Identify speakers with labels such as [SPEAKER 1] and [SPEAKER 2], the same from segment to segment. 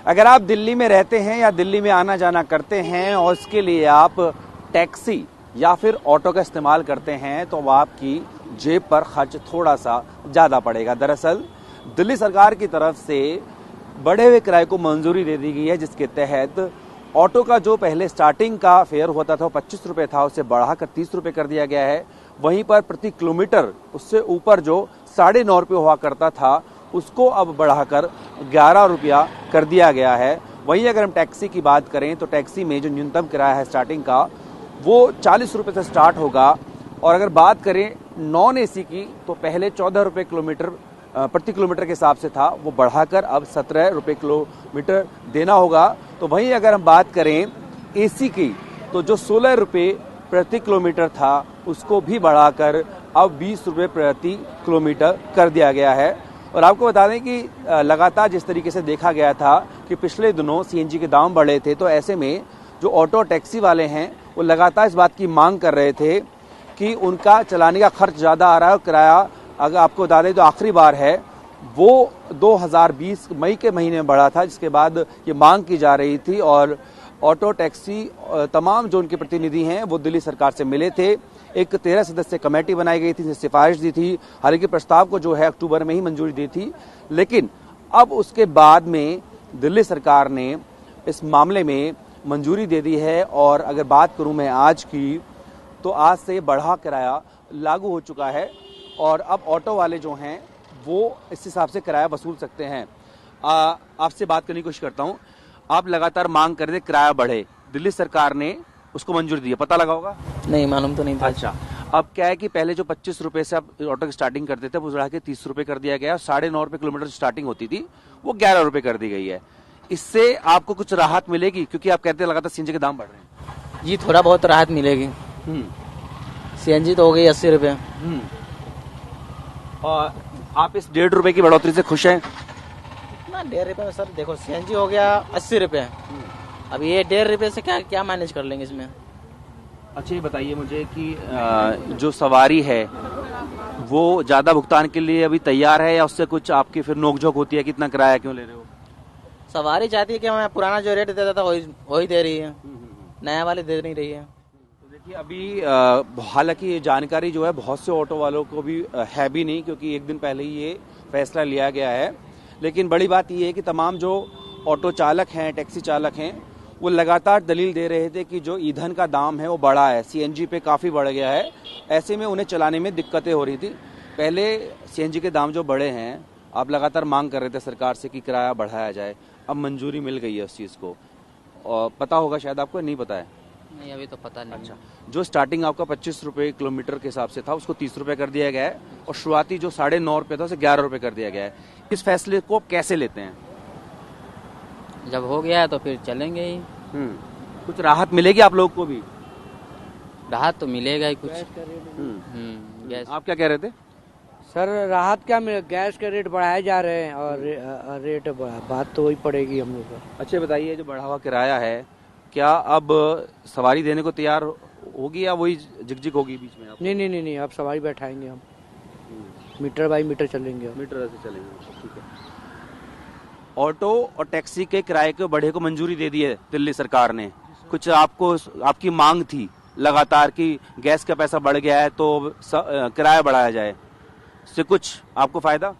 [SPEAKER 1] अगर आप दिल्ली में रहते हैं या दिल्ली में आना जाना करते हैं और इसके लिए आप टैक्सी या फिर ऑटो का इस्तेमाल करते हैं तो आपकी जेब पर खर्च थोड़ा सा ज़्यादा पड़ेगा। दरअसल दिल्ली सरकार की तरफ से बढ़े हुए किराए को मंजूरी दे दी गई है, जिसके तहत ऑटो का जो पहले स्टार्टिंग का फेयर होता था वो 25 रुपये था, उसे बढ़ाकर 30 रुपये कर दिया गया है। वहीं पर प्रति किलोमीटर उससे ऊपर जो 9.5 रुपये हुआ करता था उसको अब बढ़ाकर 11 रुपया कर दिया गया है। वहीं अगर हम टैक्सी की बात करें तो टैक्सी में जो न्यूनतम किराया है स्टार्टिंग का वो 40 रुपये से स्टार्ट होगा। और अगर बात करें नॉन एसी की तो पहले 14 रुपये किलोमीटर प्रति किलोमीटर के हिसाब से था, वो बढ़ाकर अब 17 रुपये किलोमीटर देना होगा। तो वहीं अगर हम बात करें एसी की तो जो 16 रुपये प्रति किलोमीटर था उसको भी बढ़ाकर अब 20 रुपये प्रति किलोमीटर कर दिया गया है। और आपको बता दें कि लगातार जिस तरीके से देखा गया था कि पिछले दिनों सीएनजी के दाम बढ़े थे, तो ऐसे में जो ऑटो टैक्सी वाले हैं वो लगातार इस बात की मांग कर रहे थे कि उनका चलाने का खर्च ज़्यादा आ रहा है। और किराया अगर आपको बता दें तो आखिरी बार है वो 2020 मई के महीने में बढ़ा था, जिसके बाद ये मांग की जा रही थी। और ऑटो टैक्सी तमाम जो उनके प्रतिनिधि हैं वो दिल्ली सरकार से मिले थे। एक 13 सदस्य कमेटी बनाई गई थी, सिफारिश दी थी। हालांकि प्रस्ताव को जो है अक्टूबर में ही मंजूरी दी थी, लेकिन अब उसके बाद में दिल्ली सरकार ने इस मामले में मंजूरी दे दी है। और अगर बात करूं मैं आज की तो आज से बढ़ा किराया लागू हो चुका है और अब ऑटो वाले जो हैं वो इस हिसाब से किराया वसूल सकते हैं। आपसे बात करने की कोशिश करता हूं। आप लगातार मांग कर रहे थे किराया बढ़े, दिल्ली सरकार ने उसको मंजूरी दी है, पता लगा होगा?
[SPEAKER 2] नहीं, मालूम तो नहीं था।
[SPEAKER 1] अच्छा, अब क्या है कि पहले जो 25 रुपए से आप ऑटो की स्टार्टिंग करते थे वो बढ़ा के 30 रुपए कर दिया गया और 9.5 रुपए किलोमीटर स्टार्टिंग होती थी वो 11 रुपए कर दी गई है। इससे आपको कुछ राहत मिलेगी? क्योंकि आप कहते हैं लगातार सीएनजी के दाम बढ़ रहे हैं।
[SPEAKER 2] जी, थोड़ा बहुत राहत मिलेगी। सीएनजी तो हो गई 80 रुपये।
[SPEAKER 1] और आप इस 1.5 रुपए की बढ़ोतरी से खुश हैं?
[SPEAKER 2] ना 1.5 रुपये में सर, देखो सीएनजी हो गया 80 रुपये, अब ये 1.5 रुपये से क्या क्या मैनेज कर लेंगे इसमें।
[SPEAKER 1] अच्छा, ये बताइए मुझे कि जो सवारी है वो ज्यादा भुगतान के लिए अभी तैयार है या उससे कुछ आपकी फिर नोकझोंक होती है कि इतना किराया क्यों ले रहे हो?
[SPEAKER 2] सवारी चाहती है कि मैं पुराना जो रेट देता था वही दे रही है, नया वाले दे नहीं रही है।
[SPEAKER 1] तो देखिए अभी हालांकि ये जानकारी जो है बहुत से ऑटो वालों को भी है भी नहीं, क्योंकि एक दिन पहले ही ये फैसला लिया गया है। लेकिन बड़ी बात ये है कि तमाम जो ऑटो चालक हैं, टैक्सी चालक हैं, वो लगातार दलील दे रहे थे कि जो ईंधन का दाम है वो बढ़ा है, सीएनजी पे काफ़ी बढ़ गया है। ऐसे में उन्हें चलाने में दिक्कतें हो रही थी। पहले सीएनजी के दाम जो बढ़े हैं, आप लगातार मांग कर रहे थे सरकार से कि किराया बढ़ाया जाए, अब मंजूरी मिल गई है उस चीज़ को। और पता होगा शायद आपको, नहीं पता है?
[SPEAKER 2] नहीं, अभी तो पता नहीं।
[SPEAKER 1] अच्छा, जो स्टार्टिंग आपका 25 रुपये किलोमीटर के हिसाब से था उसको 30 रुपये कर दिया गया है और शुरुआती जो 9.5 रुपये था उसे 11 रुपये कर दिया गया है। इस फैसले को कैसे लेते हैं?
[SPEAKER 2] जब हो गया है तो फिर चलेंगे ही।
[SPEAKER 1] कुछ राहत मिलेगी आप लोग को भी?
[SPEAKER 2] राहत तो मिलेगा ही कुछ।
[SPEAKER 1] गैस, आप क्या कह रहे थे?
[SPEAKER 3] सर राहत क्या मिले, गैस के रेट बढ़ाए जा रहे हैं और रेट बात तो वही पड़ेगी हम लोग को।
[SPEAKER 1] अच्छा, बताइए जो बढ़ा हुआ किराया है क्या अब सवारी देने को तैयार होगी या वही झिकझिक होगी बीच में?
[SPEAKER 3] नहीं, अब सवारी बैठाएंगे हम, मीटर बाई मीटर चलेंगे,
[SPEAKER 1] मीटर से चलेंगे। ठीक है। ऑटो और टैक्सी के किराए के बढ़े को मंजूरी दे दी है दिल्ली सरकार ने। कुछ आपकी मांग थी लगातार कि गैस का पैसा बढ़ गया है तो किराया बढ़ाया जाए, इससे कुछ आपको फायदा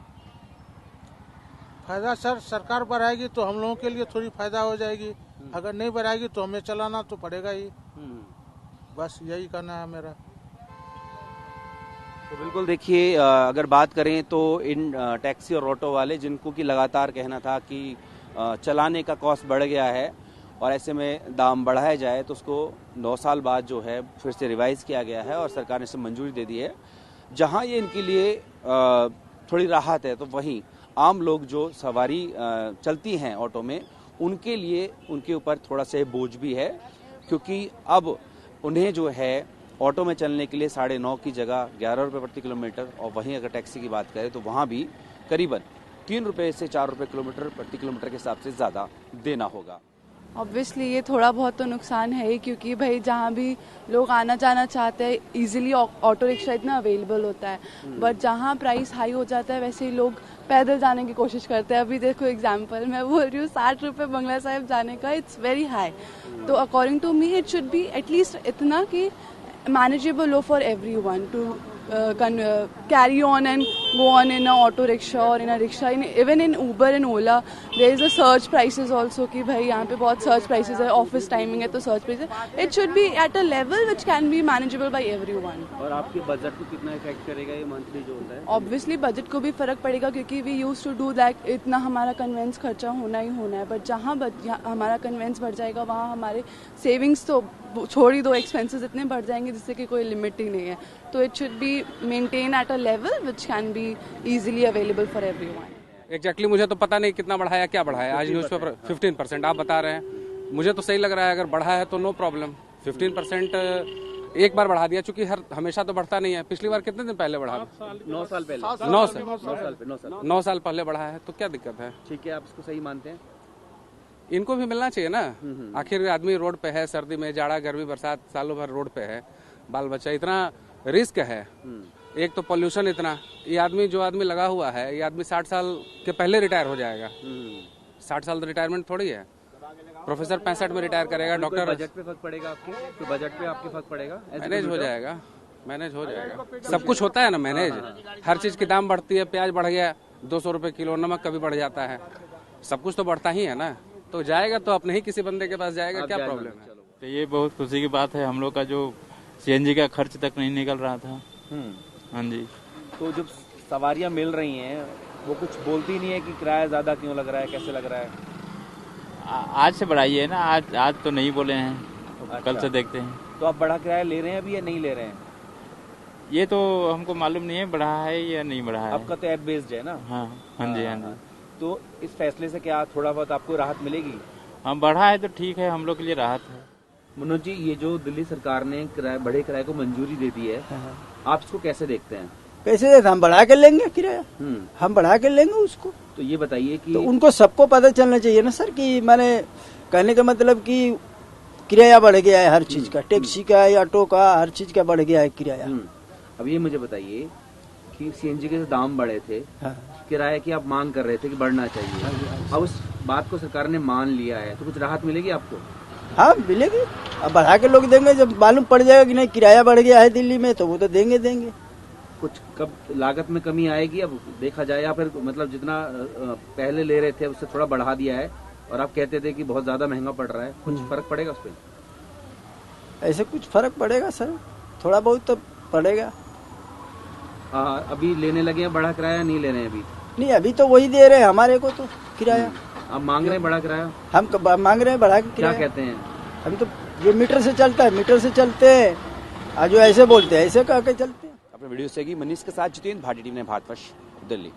[SPEAKER 4] सर सरकार बढ़ाएगी तो हम लोगों के लिए थोड़ी फायदा हो जाएगी, अगर नहीं बढ़ाएगी तो हमें चलाना तो पड़ेगा ही। बस यही कहना है मेरा।
[SPEAKER 1] तो बिल्कुल देखिए, अगर बात करें तो इन टैक्सी और ऑटो वाले जिनको कि लगातार कहना था कि चलाने का कॉस्ट बढ़ गया है और ऐसे में दाम बढ़ाया जाए, तो उसको 9 साल बाद जो है फिर से रिवाइज किया गया है और सरकार ने इसे मंजूरी दे दी है। जहां ये इनके लिए थोड़ी राहत है, तो वहीं आम लोग जो सवारी चलती हैं ऑटो में, उनके लिए उनके ऊपर थोड़ा सा बोझ भी है, क्योंकि अब उन्हें जो है ऑटो में चलने के लिए 9.5 की जगह 11 रुपये प्रति किलोमीटर, और वहीं अगर टैक्सी की बात करें तो वहाँ भी करीबन 3 रुपये से 4 रुपये किलोमीटर प्रति किलोमीटर के हिसाब से ज़्यादा देना होगा।
[SPEAKER 5] ऑब्वियसली ये थोड़ा बहुत तो नुकसान है ही, क्योंकि भाई जहाँ भी लोग आना जाना चाहते हैं इजीली ऑटो रिक्शा इतना अवेलेबल होता है, बट जहाँ प्राइस हाई हो जाता है वैसे ही लोग पैदल जाने की कोशिश करते हैं। अभी देखो एग्जांपल मैं बोल रही हूँ 60 रुपये बंगला साहिब जाने का, इट्स वेरी हाई। तो according to me it should be at least इतना कि मैनेजेबल हो for everyone to carry on and go on in a auto rickshaw or in a rickshaw. Even in Uber and Ola there is a surge prices also कि भाई यहाँ पे बहुत surge prices है, office timing है तो surge prices. It should be at a level which can be manageable by everyone.
[SPEAKER 1] और आपके बजट को कितना इफेक्ट करेगा ये मंथली जो होता है?
[SPEAKER 5] ऑब्वियसली बजट को भी फर्क पड़ेगा, क्योंकि we use to do that, इतना हमारा कन्वेंस खर्चा होना ही होना है, बट जहाँ हमारा कन्वेंस बढ़ जाएगा वहाँ हमारे सेविंग्स तो छोड़ ही दो, एक्सपेंसेस इतने बढ़ जाएंगे जिससे कि कोई लिमिट ही नहीं है। तो it should be maintain at a level which can be easily available for everyone.
[SPEAKER 6] Exactly मुझे तो पता नहीं कितना बढ़ाया क्या बढ़ाया। आज न्यूज़पेपर 15% आप बता रहे हैं, मुझे तो सही लग रहा है। अगर बढ़ा है तो नो प्रॉब्लम। 15% एक बार बढ़ा दिया, चूंकि हमेशा तो बढ़ता नहीं है। पिछली बार कितने दिन पहले बढ़ा?
[SPEAKER 1] 9 साल पहले।
[SPEAKER 6] 9 साल पहले बढ़ा है, तो क्या दिक्कत है?
[SPEAKER 1] ठीक है, आप इसको सही मानते हैं?
[SPEAKER 6] इनको भी मिलना चाहिए ना। आखिर आदमी रोड पे है, सर्दी में, जाड़ा, गर्मी, बरसात, सालों भर रोड पे है, बाल बच्चा, इतना रिस्क है। एक तो पोल्यूशन इतना, ये आदमी जो आदमी लगा हुआ है, ये आदमी 60 साल के पहले रिटायर हो जाएगा। 60 साल तो रिटायरमेंट थोड़ी है। प्रोफेसर 65 में रिटायर करेगा, डॉक्टर।
[SPEAKER 1] बजट पे फर्क पड़ेगा आपके? तो बजट पे आपके फर्क पड़ेगा?
[SPEAKER 6] मैनेज हो जाएगा, मैनेज हो जाएगा। सब कुछ होता है ना मैनेज। हर चीज की दाम बढ़ती है, प्याज बढ़ गया 200 रुपए किलो, नमक कभी बढ़ जाता है, सब कुछ तो बढ़ता ही है ना। तो जाएगा तो अपने ही किसी बंदे के पास जाएगा, क्या प्रॉब्लम है?
[SPEAKER 7] तो ये बहुत खुशी की बात है। हम लोग का जो सीएनजी का खर्च तक नहीं निकल रहा था। हाँ जी।
[SPEAKER 1] तो जब सवारियां मिल रही हैं वो कुछ बोलती नहीं है कि किराया ज्यादा क्यों लग रहा है, कैसे लग रहा है?
[SPEAKER 7] आज से बढ़ाइए ना। आज तो नहीं बोले हैं, तो कल से देखते हैं।
[SPEAKER 1] तो आप बड़ा किराया ले रहे हैं अभी या नहीं ले रहे हैं?
[SPEAKER 7] ये तो हमको मालूम नहीं है बढ़ा है या नहीं बढ़ा है।
[SPEAKER 1] आपका तो ऐप बेस्ड है ना?
[SPEAKER 7] हाँ हाँ जी, हाँ जी।
[SPEAKER 1] तो इस फैसले से क्या थोड़ा बहुत आपको राहत मिलेगी?
[SPEAKER 7] हाँ, बढ़ा है तो ठीक है, हम लोग के लिए राहत है।
[SPEAKER 1] मनोज जी, ये जो दिल्ली सरकार ने बढ़े किराए को मंजूरी दे दी है, आप इसको कैसे देखते हैं?
[SPEAKER 8] कैसे देते? हम बढ़ा के लेंगे किराया, हम बढ़ा के लेंगे उसको।
[SPEAKER 1] तो ये बताइए कि
[SPEAKER 8] तो उनको सबको पता चलना चाहिए ना सर, कि मैंने कहने का मतलब कि किराया बढ़ गया है, हर चीज का, टैक्सी का, ऑटो का, हर चीज का बढ़ गया है किराया।
[SPEAKER 1] अब ये मुझे बताइए कि सीएनजी के दाम बढ़े थे,
[SPEAKER 8] हाँ।
[SPEAKER 1] किराए की आप मांग कर रहे थे कि बढ़ना चाहिए, अब उस बात को सरकार ने मान लिया है, तो कुछ राहत मिलेगी आपको?
[SPEAKER 8] हाँ मिलेगी। अब बढ़ा के लोग देंगे, जब मालूम पड़ जाएगा कि नहीं किराया बढ़ गया है दिल्ली में, तो वो तो देंगे।
[SPEAKER 1] कुछ कब लागत में कमी आएगी अब देखा जाए, या फिर मतलब जितना पहले ले रहे थे उससे थोड़ा बढ़ा दिया है और आप कहते थे कि बहुत ज्यादा महंगा पड़ रहा है, कुछ फर्क पड़ेगा उस पर?
[SPEAKER 8] ऐसे कुछ फर्क पड़ेगा सर, थोड़ा बहुत तो पड़ेगा।
[SPEAKER 1] अभी लेने लगे हैं बड़ा किराया, नहीं ले रहे हैं अभी?
[SPEAKER 8] नहीं, अभी तो वही दे रहे हैं हमारे को तो किराया।
[SPEAKER 1] आप मांग रहे हैं बड़ा किराया?
[SPEAKER 8] हम मांग रहे हैं बढ़ा के
[SPEAKER 1] क्या
[SPEAKER 8] किराया।
[SPEAKER 1] कहते हैं?
[SPEAKER 8] हम तो ये मीटर से चलता है, मीटर से चलते हैं, और जो ऐसे बोलते हैं ऐसे कह के चलते हैं।
[SPEAKER 1] अपने वीडियो से मनीष के साथ जितेंद्र भाटी, टीवी 9 भारतवर्ष, दिल्ली।